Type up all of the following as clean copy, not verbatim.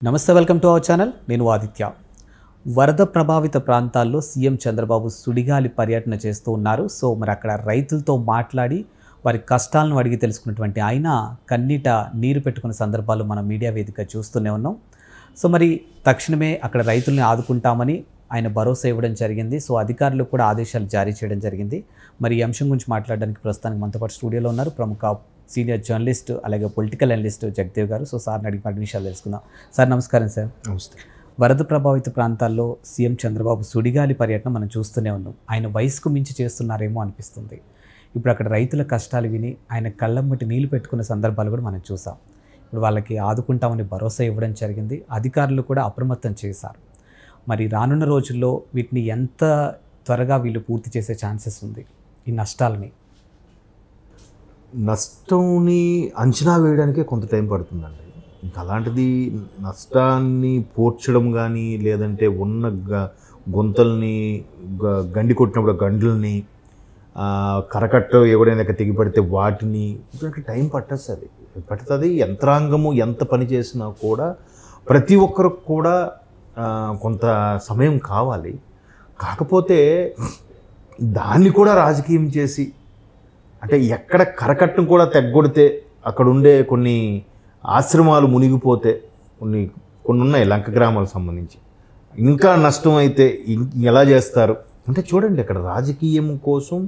నమస్తే, welcome to our channel. నేను ఆదిత్య. వరద ప్రభావిత ప్రాంతాల్లో సీఎం చంద్రబాబు సుడిగాలి పర్యటన చేస్తూ ఉన్నారు. సో మరి అక్కడ రైతులతో మాట్లాడి వారి కష్టాలను అడిగి తెలుసుకున్నటువంటి ఆయన కన్నీట నీరు పెట్టుకున్న సందర్భాలు మనం మీడియా వేదిక చూస్తూనే ఉన్నాం. సో మరి తక్షణమే అక్కడ రైతుల్ని ఆదుకుంటామని ఆయన భరోసా ఇవ్వడం జరిగింది. సో అధికారులు కూడా ఆదేశాలు జారీ చేయడం జరిగింది. మరి ఈ అంశం గురించి మాట్లాడడానికి ప్రస్తుతానికి మనతో పాటు స్టూడియోలో ఉన్నారు ప్రముఖ సీనియర్ జర్నలిస్ట్ అలాగే పొలిటికల్ అనలిస్ట్ జగదేవ్ గారు. సో సార్ని అడిగి పది విషయాలు తెలుసుకుందాం. సార్ నమస్కారం. సార్ నమస్తే. వరద ప్రభావిత ప్రాంతాల్లో సీఎం చంద్రబాబు సుడిగాలి పర్యటన మనం చూస్తూనే ఉన్నాం. ఆయన వయసుకు మించి చేస్తున్నారేమో అనిపిస్తుంది. ఇప్పుడు అక్కడ రైతుల కష్టాలు విని ఆయన కళ్ళమ్మటి నీళ్లు పెట్టుకున్న సందర్భాలు కూడా మనం చూసాం. ఇప్పుడు వాళ్ళకి ఆదుకుంటామని భరోసా ఇవ్వడం జరిగింది. అధికారులు కూడా అప్రమత్తం చేశారు. మరి రానున్న రోజుల్లో వీటిని ఎంత త్వరగా వీళ్ళు పూర్తి చేసే ఛాన్సెస్ ఉంది? ఈ నష్టాలని నష్టంని అంచనా వేయడానికే కొంత టైం పడుతుందండి. ఇంకా అలాంటిది నష్టాన్ని పోడ్చడం కానీ లేదంటే ఉన్న గుంతల్ని గండి కొట్టినప్పుడు గండ్లని కరకట్ట ఎవడైనా తెగిపడితే వాటిని టైం పట్టుతుంది. యంత్రాంగము ఎంత పని చేసినా కూడా ప్రతి ఒక్కరికి కూడా కొంత సమయం కావాలి. కాకపోతే దాన్ని కూడా రాజకీయం చేసి అంటే ఎక్కడ కరకట్టం కూడా తెగ్గొడితే అక్కడ ఉండే కొన్ని ఆశ్రమాలు మునిగిపోతే కొన్ని ఉన్నాయి లంక గ్రామాలకు సంబంధించి. ఇంకా నష్టం అయితే ఎలా చేస్తారు అంటే చూడండి, అక్కడ రాజకీయం కోసం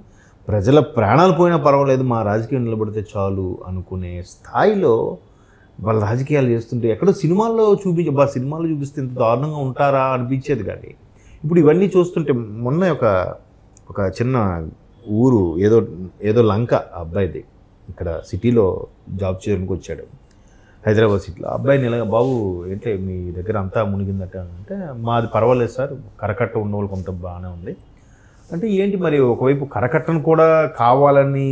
ప్రజల ప్రాణాలు పోయినా పర్వాలేదు, మా రాజకీయం నిలబడితే చాలు అనుకునే స్థాయిలో వాళ్ళ రాజకీయాలు చేస్తుంటే ఎక్కడో సినిమాల్లో చూపిస్తే ఇంత దారుణంగా ఉంటారా అనిపించేది. కానీ ఇప్పుడు ఇవన్నీ చూస్తుంటే మొన్న ఒక చిన్న ఊరు ఏదో లంక అబ్బాయిది ఇక్కడ సిటీలో జాబ్ చేయడానికి వచ్చాడు, హైదరాబాద్ సిటీలో. అబ్బాయిని ఇలాగ, బాబు ఏంటే మీ దగ్గర అంతా మునిగిందట అంటే, మాది పర్వాలేదు సార్, కరకట్ట ఉన్న వాళ్ళు కొంత బాగానే ఉంది అంటే. ఏంటి మరి ఒకవైపు కరకట్టను కూడా కావాలని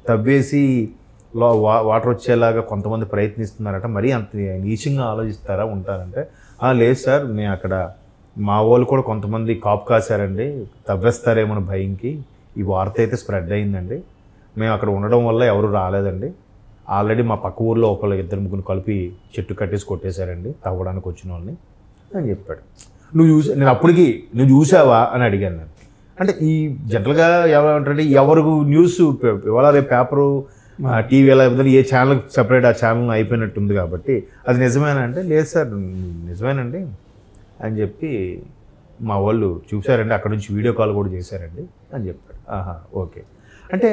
తవ్వేసి వాటర్ వచ్చేలాగా కొంతమంది ప్రయత్నిస్తున్నారట, మరీ అంత నీచంగా ఆలోచిస్తారా ఉంటారంటే, లేదు సార్, మేము అక్కడ మా వాళ్ళు కూడా కొంతమంది కాపు కాశారండి, తవ్వేస్తారేమో భయంకి ఈ వార్త అయితే స్ప్రెడ్ అయిందండి. మేము అక్కడ ఉండడం వల్ల ఎవరు రాలేదండి. ఆల్రెడీ మా పక్క ఊర్లో ఇద్దరు ముగ్గురు కలిపి చెట్టు కట్టేసి కొట్టేశారండి తవ్వడానికి వచ్చిన వాళ్ళని అని చెప్పాడు. నేను అప్పటికి నువ్వు చూసావా అని అడిగాను నేను. అంటే ఈ జనరల్గా ఏమంటారంటే ఎవరు న్యూస్ ఇవాళ రేపు పేపరు టీవీ ఎలా ఏ ఛానల్ సపరేట్ ఆ ఛానల్ అయిపోయినట్టుంది కాబట్టి అది నిజమేనా అంటే, లేదు సార్ నిజమేనండి అని చెప్పి మా వాళ్ళు చూశారండి, అక్కడ నుంచి వీడియో కాల్ కూడా చేశారండి అని చెప్పాడు. ఆహా, ఓకే. అంటే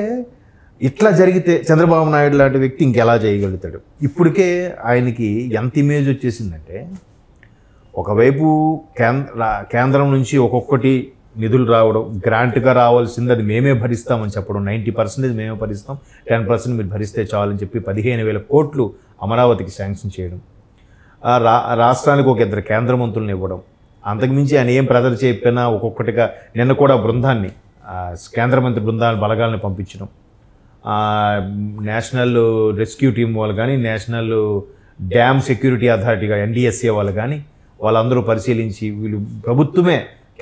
ఇట్లా జరిగితే చంద్రబాబు నాయుడు లాంటి వ్యక్తి ఇంకెలా చేయగలుగుతాడు? ఇప్పటికే ఆయనకి ఎంత ఇమేజ్ వచ్చేసిందంటే, ఒకవైపు కేంద్రం నుంచి ఒక్కొక్కటి నిధులు రావడం, గ్రాంట్గా రావాల్సింది అది మేమే భరిస్తామని చెప్పడం, 90% మేమే భరిస్తాం, 10% మీరు భరిస్తే చాలని చెప్పి 15,000 కోట్లు అమరావతికి శాంక్షన్ చేయడం, రాష్ట్రానికి ఒక 2 కేంద్ర మంత్రులను ఇవ్వడం, అంతకుమించి ఆయన ఏం ప్రజలు చెప్పినా ఒక్కొక్కటిగా నిన్న కూడా బృందాన్ని కేంద్ర మంత్రి బలగాల్ని పంపించడం, నేషనల్ రెస్క్యూ టీం వాళ్ళు కానీ నేషనల్ డ్యామ్ సెక్యూరిటీ అథారిటీగా NDSA వాళ్ళు కానీ వాళ్ళందరూ పరిశీలించి వీళ్ళు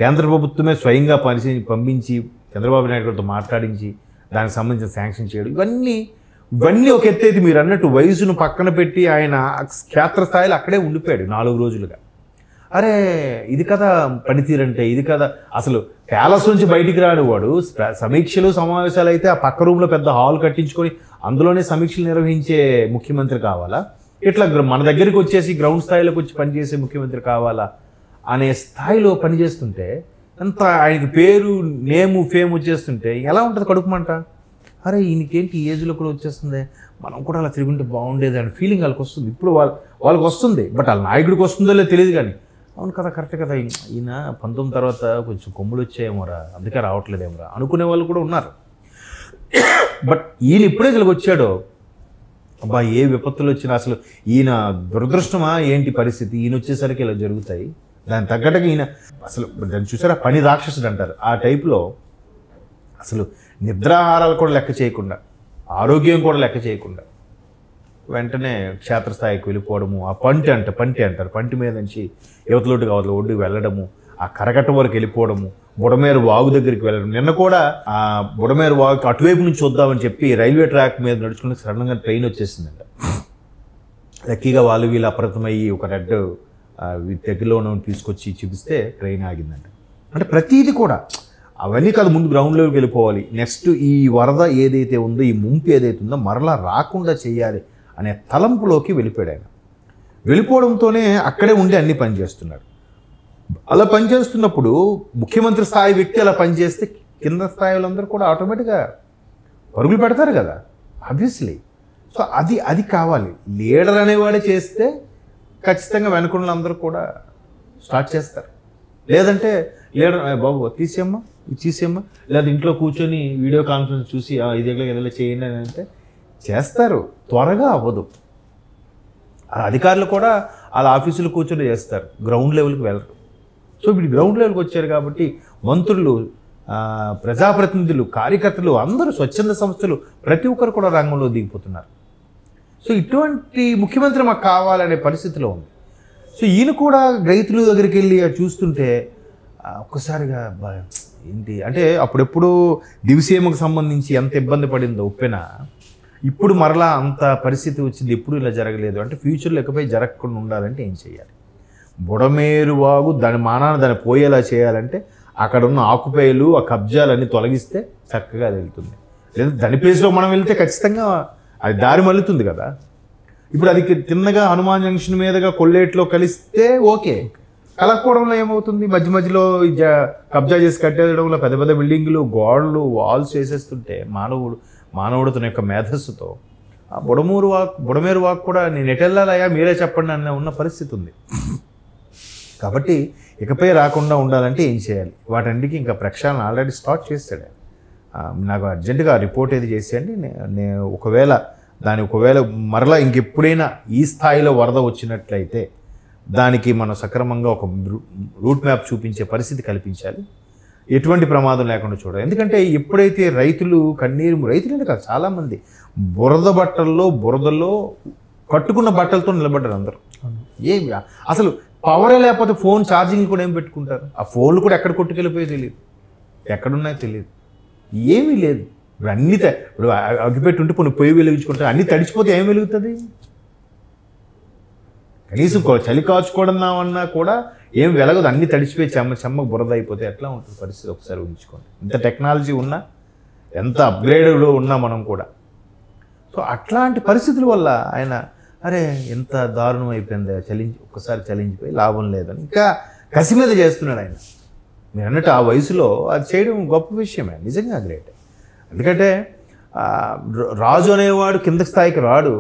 కేంద్ర ప్రభుత్వమే స్వయంగా పంపించి చంద్రబాబు నాయుడు గారితో మాట్లాడించి దానికి సంబంధించిన శాంక్షన్ చేయడం, ఇవన్నీ ఒక ఎత్తైతే మీరు అన్నట్టు వయసును పక్కన పెట్టి ఆయన క్షేత్రస్థాయిలో అక్కడే ఉండిపోయాడు 4 రోజులుగా. అరే ఇది కదా పనితీరంటే, ఇది కదా అసలు ప్యాలెస్ నుంచి బయటికి రానివాడు. సమీక్షలు సమావేశాలు అయితే ఆ పక్క రూమ్లో పెద్ద హాల్ కట్టించుకొని అందులోనే సమీక్షలు నిర్వహించే ముఖ్యమంత్రి కావాలా, ఇట్లా మన దగ్గరికి వచ్చేసి గ్రౌండ్ స్థాయిలోకి వచ్చి పనిచేసే ముఖ్యమంత్రి కావాలా అనే స్థాయిలో పనిచేస్తుంటే అంత ఆయనకి పేరు నేము ఫేమ్ వచ్చేస్తుంటే ఎలా ఉంటుంది కడుపుమంట? అరే ఈయనకేంటి ఈ ఏజ్లో కూడా వచ్చేస్తుంది, మనం కూడా అలా తిరుగుంటే బాగుండేది అనే ఫీలింగ్ వాళ్ళకి వస్తుంది. ఇప్పుడు వాళ్ళకి వస్తుంది, బట్ వాళ్ళ నాయకుడికి వస్తుందో లేదో తెలియదు. కానీ అవును కదా, కరెక్ట్ కదా, ఈయన 19 తర్వాత కొంచెం కొమ్ములు వచ్చాయేమోరా అందుకే రావట్లేదేమోరా అనుకునే వాళ్ళు కూడా ఉన్నారు. బట్ ఈయన ఇప్పుడే ఇలాగ వచ్చాడో, అబ్బా ఏ విపత్తులు వచ్చినా అసలు ఈయన దురదృష్టమా ఏంటి పరిస్థితి, ఈయన వచ్చేసరికి ఇలా జరుగుతాయి. దాని తగ్గట్టుగా ఈయన అసలు దాన్ని చూసారా, పని రాక్షసుడు అంటారు ఆ టైప్లో. అసలు నిద్రాహారాలు కూడా లెక్క చేయకుండా, ఆరోగ్యం కూడా లెక్క చేయకుండా వెంటనే క్షేత్రస్థాయికి వెళ్ళిపోవడము, ఆ పంటి అంటారు, పంటి మీద నుంచి యువతలోటుగా ఒడ్డుకు వెళ్ళడము, ఆ కరకట్ట వరకు వెళ్ళిపోవడము, బుడమేరు వాగు దగ్గరికి వెళ్ళడం. నిన్న కూడా ఆ బుడమేరు వాగుకి అటువైపు నుంచి వద్దామని చెప్పి రైల్వే ట్రాక్ మీద నడుచుకుని సడన్గా ట్రైన్ వచ్చేసిందంట. లక్కీగా వీళ్ళు అప్రమత్తమయ్యి ఒక రెడ్ దగ్గరలో ఉన్న తీసుకొచ్చి చూపిస్తే ట్రైన్ ఆగిందంట. అంటే ప్రతీది కూడా అవన్నీ కాదు, ముందు గ్రౌండ్ లెవెల్కి వెళ్ళిపోవాలి. నెక్స్ట్ ఈ వరద ఏదైతే ఉందో, ఈ ముంపు ఏదైతే ఉందో మరలా రాకుండా చేయాలి అనే తలంపులోకి వెళ్ళిపోయాడు ఆయన. వెళ్ళిపోవడంతోనే అక్కడే ఉండి అన్ని పనిచేస్తున్నాడు. అలా పనిచేస్తున్నప్పుడు ముఖ్యమంత్రి స్థాయి వ్యక్తి అలా పనిచేస్తే కింద స్థాయి వాళ్ళందరూ కూడా ఆటోమేటిక్గా పరుగులు పెడతారు కదా, ఆబ్వియస్లీ. సో అది కావాలి. లీడర్ అనేవాడే చేస్తే ఖచ్చితంగా వెనుకొండలు అందరూ కూడా స్టార్ట్ చేస్తారు. లేదంటే లీడర్ బాబు తీసేయమ్మా, ఇది తీసేయమ్మా, లేదా ఇంట్లో కూర్చొని వీడియో కాన్ఫరెన్స్ చూసి ఇది ఎలా చేయండి అని అంటే చేస్తారు, త్వరగా అవ్వదు. అధికారులు కూడా వాళ్ళ ఆఫీసులు కూర్చొని చేస్తారు, గ్రౌండ్ లెవెల్కి వెళ్ళరు. సో ఇప్పుడు గ్రౌండ్ లెవెల్కి వచ్చారు కాబట్టి మంత్రులు, ప్రజాప్రతినిధులు, కార్యకర్తలు అందరూ, స్వచ్ఛంద సంస్థలు ప్రతి ఒక్కరు కూడా రంగంలో దిగిపోతున్నారు. సో ఇటువంటి ముఖ్యమంత్రి మాకు కావాలనే పరిస్థితిలో ఉంది. సో ఈయన కూడా రైతుల దగ్గరికి వెళ్ళి చూస్తుంటే ఒక్కసారిగా ఏంటి అంటే అప్పుడెప్పుడు దివిసీమకు సంబంధించి ఎంత ఇబ్బంది పడిందో ఉప్పెన, ఇప్పుడు మరలా అంత పరిస్థితి వచ్చింది, ఎప్పుడు ఇలా జరగలేదు అంటే ఫ్యూచర్లో ఎక్కపై జరగకుండా ఉండాలంటే ఏం చేయాలి? బుడమేరు వాగు దాని మానాన్ని దాన్ని పోయేలా చేయాలంటే అక్కడ ఉన్న ఆకుపైలు, ఆ కబ్జాలన్నీ తొలగిస్తే చక్కగా అది వెళ్తుంది. లేదా దాని ప్లేస్లో మనం వెళ్తే ఖచ్చితంగా అది దారి మళ్ళుతుంది కదా. ఇప్పుడు అది తిన్నగా హనుమాన్ జంక్షన్ మీదుగా కొల్లేట్లో కలిస్తే ఓకే, కలకపోవడంలో ఏమవుతుంది? మధ్య మధ్యలో కబ్జా చేసి కట్టేయడంలో పెద్ద పెద్ద బిల్డింగులు, గోడలు, వాల్స్ వేసేస్తుంటే మానవుడు తన యొక్క మేధస్సుతో ఆ బుడమేరు వాక్ కూడా నేను ఎటెళ్ళాలయ్యా మీరే చెప్పండి అన్న ఉన్న పరిస్థితి ఉంది. కాబట్టి ఇకపై రాకుండా ఉండాలంటే ఏం చేయాలి? వాటన్నిటికీ ఇంకా ప్రక్షాళన ఆల్రెడీ స్టార్ట్ చేస్తాడు. నాకు అర్జెంటుగా రిపోర్ట్ ఏది చేసేయండి, నేను ఒకవేళ మరలా ఇంకెప్పుడైనా ఈ స్థాయిలో వరద వచ్చినట్లయితే దానికి మనం సక్రమంగా ఒక రూట్ మ్యాప్ చూపించే పరిస్థితి కల్పించాలి, ఎటువంటి ప్రమాదం లేకుండా చూడాలి. ఎందుకంటే ఎప్పుడైతే రైతులు కాదు, చాలామంది బురదలో కట్టుకున్న బట్టలతో నిలబడ్డారు అందరూ. అసలు పవరే లేకపోతే ఫోన్ ఛార్జింగ్ కూడా ఏం పెట్టుకుంటారు? ఆ ఫోన్లు కూడా ఎక్కడ కొట్టుకెళ్ళిపోయో తెలియదు, ఎక్కడున్నాయో తెలియదు, ఏమీ లేదు. ఇప్పుడు అన్నీ ఇప్పుడు అగ్గిపెట్టి ఉంటే కొన్ని పొయ్యి వెలిగించుకుంటారు, అన్నీ తడిచిపోతే ఏం వెలుగుతుంది? కనీసం చలి కాచుకోవడన్నామన్నా కూడా ఏం వెలగదు, అన్నీ తడిచిపోయి చెమ్మకు బురద అయిపోతే ఎట్లా ఉంటుంది పరిస్థితి? ఒకసారి ఊహించుకోండి. ఇంత టెక్నాలజీ ఉన్నా, ఎంత అప్గ్రేడ్లో ఉన్నా మనం కూడా. సో అట్లాంటి పరిస్థితుల వల్ల ఆయన అరే ఎంత దారుణం అయిపోయింది, ఒక్కసారి చలించిపోయి లాభం లేదని ఇంకా కసి మీద చేస్తున్నాడు ఆయన. మీరు అన్నట్టు ఆ వయసులో అది చేయడం గొప్ప విషయమే, నిజంగా గ్రేట్. ఎందుకంటే రాజు అనేవాడు కింద స్థాయికి రాడు,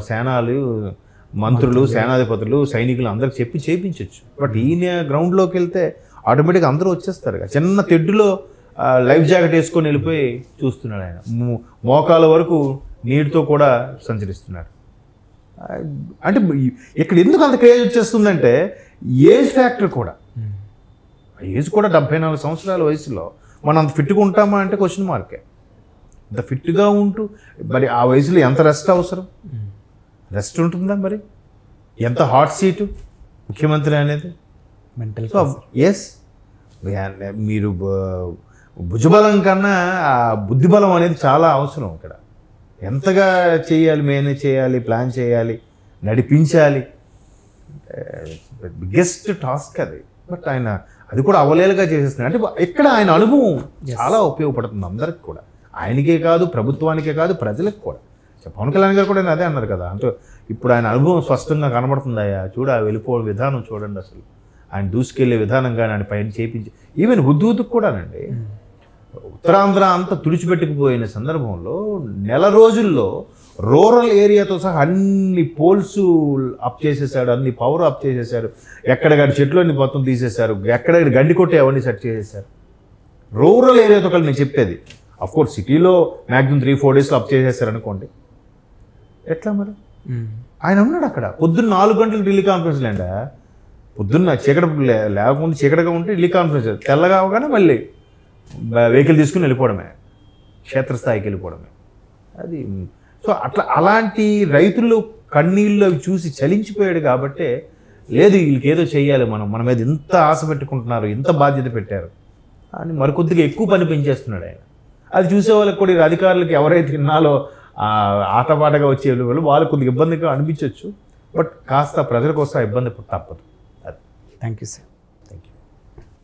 సేనాలు, మంత్రులు, సేనాధిపతులు, సైనికులు అందరికి చెప్పి చేయించవచ్చు. బట్ ఈయన గ్రౌండ్లోకి వెళ్తే ఆటోమేటిక్గా అందరూ వచ్చేస్తారు. చిన్న తెడ్డులో లైఫ్ జాకెట్ వేసుకొని వెళ్ళిపోయి చూస్తున్నాడు ఆయన, మోకాల వరకు నీటితో కూడా సంచరిస్తున్నాడు. అంటే ఇక్కడ ఎందుకు అంత క్రేజ్ వచ్చేస్తుందంటే ఏజ్ ఫ్యాక్టర్ కూడా. ఏజ్ కూడా 74 సంవత్సరాల వయసులో మనం అంత ఫిట్గా ఉంటామా అంటే క్వశ్చన్ మార్కే. అంత ఫిట్గా ఉంటూ మరి ఆ వయసులో ఎంత రెస్ట్ అవసరం? రెస్ట్ ఉంటుందా? మరి ఎంత హాట్ సీటు ముఖ్యమంత్రి అనేది మెంటల్. సో ఎస్, మీరు భుజబలం కన్నా ఆ బుద్ధిబలం అనేది చాలా అవసరం ఇక్కడ. ఎంతగా చేయాలి, మేనేజ్ చేయాలి, ప్లాన్ చేయాలి, నడిపించాలి, బిగ్గెస్ట్ టాస్క్ అది. బట్ ఆయన అది కూడా అవలేలుగా చేసేస్తున్నాడు. అంటే ఇక్కడ ఆయన అనుభవం చాలా ఉపయోగపడుతుంది అందరికి కూడా, ఆయనకే కాదు, ప్రభుత్వానికే కాదు, ప్రజలకు కూడా. పవన్ కళ్యాణ్ గారు కూడా అదే అన్నారు కదా, అంటే ఇప్పుడు ఆయన అనుభవం స్పష్టంగా కనబడుతుందయ్యా, వెళ్ళిపోవే విధానం చూడండి, అసలు ఆయన దూసుకెళ్లే విధానంగా ఆయన పైన చేయించి, ఈవెన్ హుద్దుకు కూడానండి. ఉత్తరాంధ్ర అంతా తుడిచిపెట్టుకుపోయిన సందర్భంలో నెల రోజుల్లో రూరల్ ఏరియాతో సహా అన్ని పోల్స్ అప్ చేసేసాడు, అన్ని పవర్ అప్ చేసేసారు, ఎక్కడెక్కడ చెట్లన్నీ మొత్తం తీసేశారు, ఎక్కడెక్కడ గండి కొట్టే అవన్నీ సెట్ చేసేసారు. రూరల్ ఏరియాతో కలిసి నేను చెప్పేది. అఫ్కోర్స్ సిటీలో మ్యాక్సిమం 3-4 డేస్లో అప్ చేసేసారు అనుకోండి, ఎట్లా మరి? ఆయన ఉన్నాడు అక్కడ. పొద్దున్న 4 గంటలు ఢిల్లీ కాన్ఫరెన్స్ లేండా, పొద్దున్న చీకటి లేకుండా చీకటిగా ఉంటే ఢిల్లీ కాన్ఫరెన్స్, తెల్లగా అవగానే మళ్ళీ వెహికల్ తీసుకుని వెళ్ళిపోవడమే, క్షేత్రస్థాయికి వెళ్ళిపోవడమే అది. సో అలాంటి రైతులు కన్నీళ్ళు అవి చూసి చలించిపోయాడు కాబట్టే, లేదు వీళ్ళకి ఏదో చెయ్యాలి, మన మీద ఇంత ఆశ పెట్టుకుంటున్నారు, ఇంత బాధ్యత పెట్టారు అని మరికొద్దిగా ఎక్కువ పని పెంచేస్తున్నాడు ఆయన. అది చూసే వాళ్ళకి కూడా, అధికారులకు ఎవరైతే తిన్నాలో ఆటపాటగా వచ్చే వాళ్ళు కొద్దిగా ఇబ్బందిగా అనిపించవచ్చు. బట్ కాస్త ప్రజల కోసం ఇబ్బంది తప్పదు. Thank you sir.